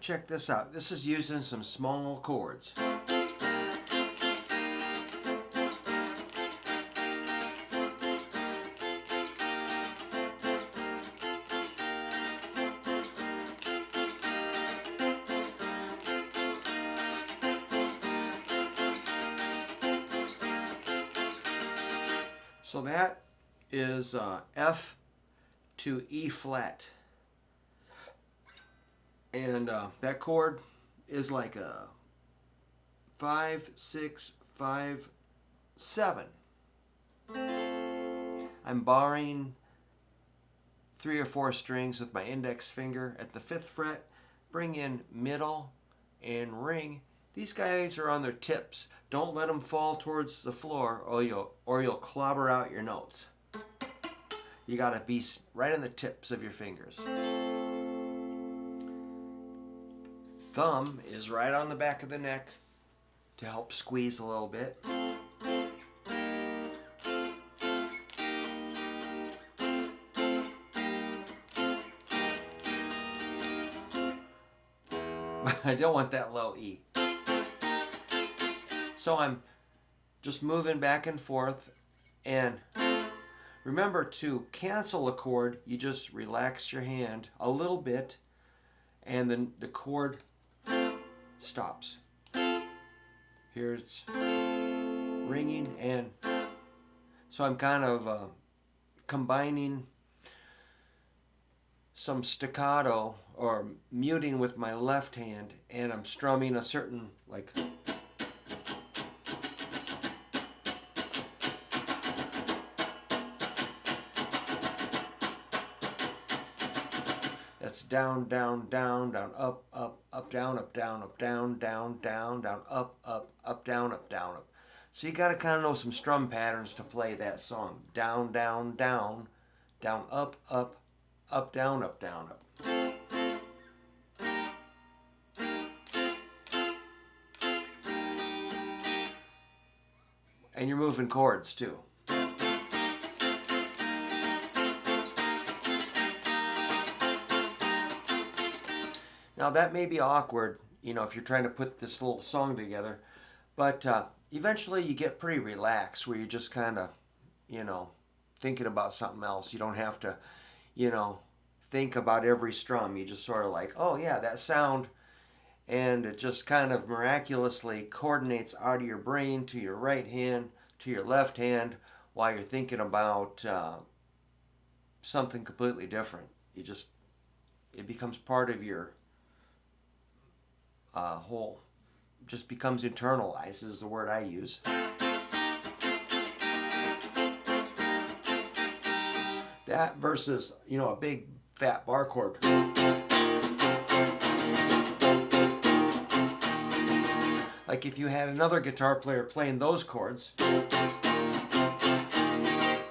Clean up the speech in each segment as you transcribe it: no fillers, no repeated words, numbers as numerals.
check this out. This is using some small chords. So that is F to E flat. And that chord is like a 5, 6, 5, 7. I'm barring 3 or 4 strings with my index finger at the 5th fret, bring in middle and ring. These guys are on their tips. Don't let them fall towards the floor or you'll clobber out your notes. You gotta be right on the tips of your fingers. Thumb is right on the back of the neck to help squeeze a little bit. I don't want that low E. So I'm just moving back and forth, and remember to cancel a chord, you just relax your hand a little bit and then the chord stops. Here it's ringing, and so I'm kind of combining some staccato or muting with my left hand, and I'm strumming a certain like that's down, down, down, down, up, up, up, down, up, down, up, down, down, down, down, up, up, up, down, up, down, up. So you got to kind of know some strum patterns to play that song. Down, down, down, down, up, up, up, down, up, down, up. And you're moving chords too. Now that may be awkward, if you're trying to put this little song together, but eventually you get pretty relaxed where you're just kind of, thinking about something else. You don't have to, think about every strum. You just sort of like, oh yeah, that sound, and it just kind of miraculously coordinates out of your brain to your right hand, to your left hand, while you're thinking about something completely different. It becomes part of your whole, just becomes internalized is the word I use. That versus, a big fat bar chord. Like if you had another guitar player playing those chords,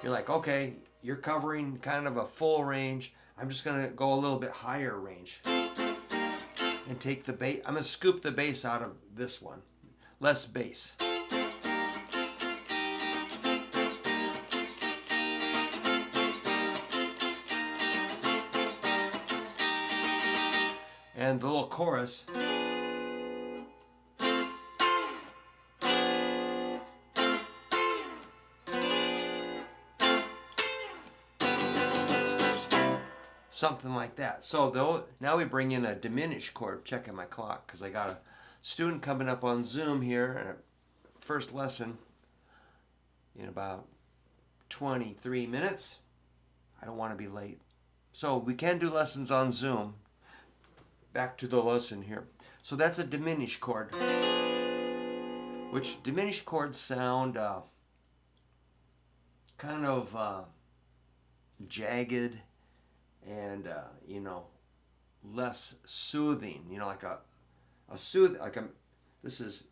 you're like, okay, you're covering kind of a full range. I'm just going to go a little bit higher range and take the bass. I'm going to scoop the bass out of this one. Less bass. And the little chorus. Something like that. So now we bring in a diminished chord. Checking my clock because I got a student coming up on Zoom here and a first lesson in about 23 minutes. I don't want to be late. So we can do lessons on Zoom. Back to the lesson here. So that's a diminished chord. Which diminished chords sound kind of jagged and less soothing, this is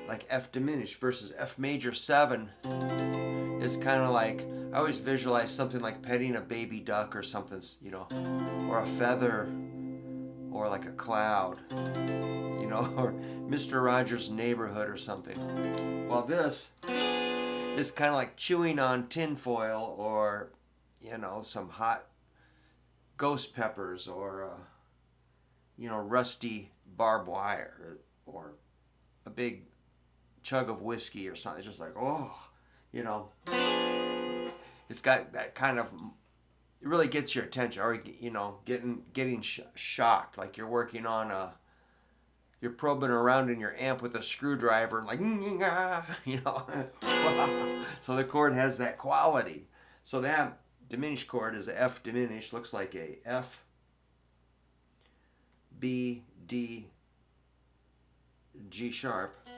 like F diminished versus F major 7 is kind of like, I always visualize something like petting a baby duck or something, or a feather, or like a cloud, or Mr. Rogers' Neighborhood or something. While this is kind of like chewing on tinfoil, or some hot ghost peppers, or rusty barbed wire or a big chug of whiskey or something. It's just like, oh, you know, it's got that kind of, it really gets your attention, or getting shocked, like you're working on you're probing around in your amp with a screwdriver, and like, so the chord has that quality. So that diminished chord is a F diminished, looks like a F, B, D, G sharp.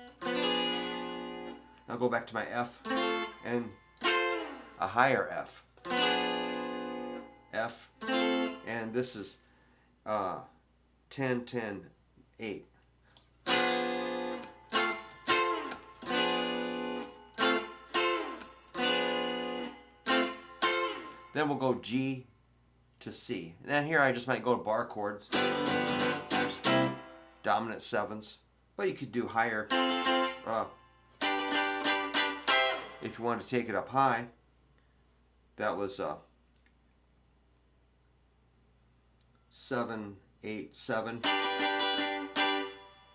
I'll go back to my F and a higher F. F, and this is 10, 10, 8. Then we'll go G to C. And then here I just might go to bar chords, dominant sevens, but you could do higher if you want to take it up high. That was 7, 8, 7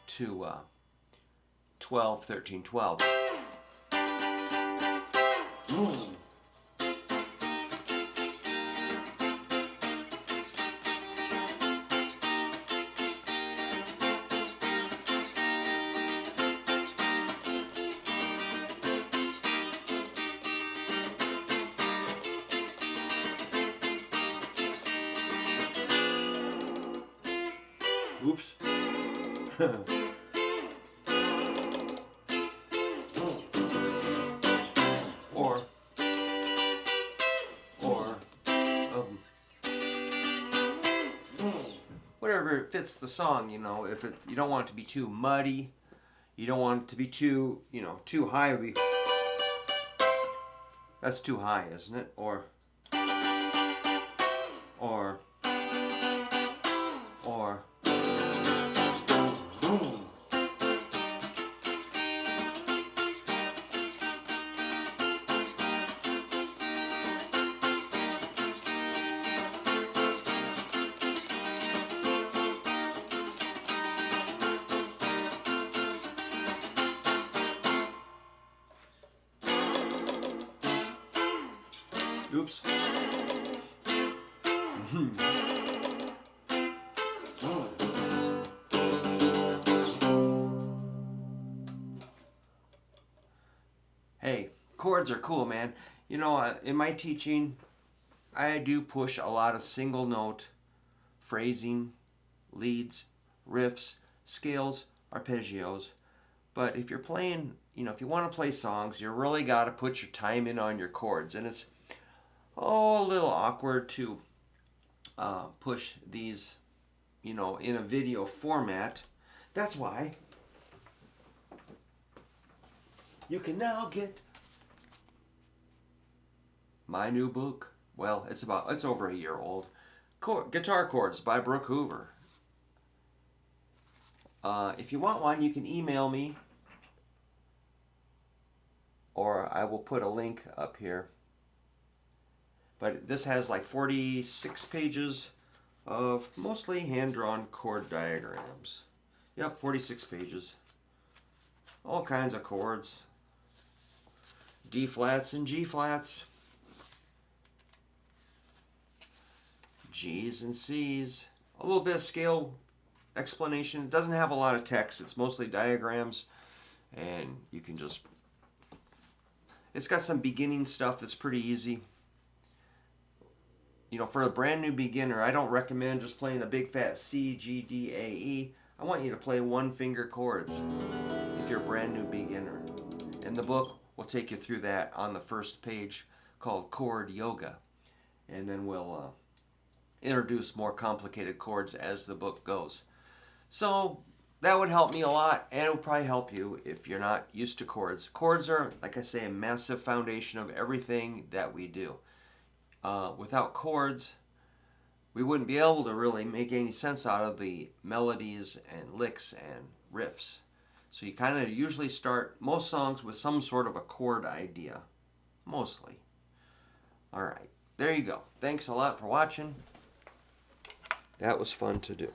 to 12, 13, 12. Oops. or whatever fits the song, if you don't want it to be too muddy, you don't want it to be too, too high. That's too high, isn't it? Or oops. Hey, chords are cool, man. In my teaching, I do push a lot of single note phrasing, leads, riffs, scales, arpeggios. But if you're playing, if you want to play songs, you really got to put your time in on your chords. And it's a little awkward to push these, in a video format. That's why you can now get my new book. Well, it's over a year old. Guitar Chords by Brook Hoover. If you want one, you can email me, or I will put a link up here. But this has like 46 pages of mostly hand-drawn chord diagrams. Yep, 46 pages. All kinds of chords. D flats and G flats. G's and C's. A little bit of scale explanation. It doesn't have a lot of text. It's mostly diagrams. And you can just... It's got some beginning stuff that's pretty easy. For a brand new beginner, I don't recommend just playing a big fat C, G, D, A, E. I want you to play one finger chords if you're a brand new beginner. And the book will take you through that on the first page, called Chord Yoga. And then we'll introduce more complicated chords as the book goes. So that would help me a lot, and it would probably help you if you're not used to chords. Chords are, like I say, a massive foundation of everything that we do. Without chords, we wouldn't be able to really make any sense out of the melodies and licks and riffs. So you kind of usually start most songs with some sort of a chord idea. Mostly. Alright, there you go. Thanks a lot for watching. That was fun to do.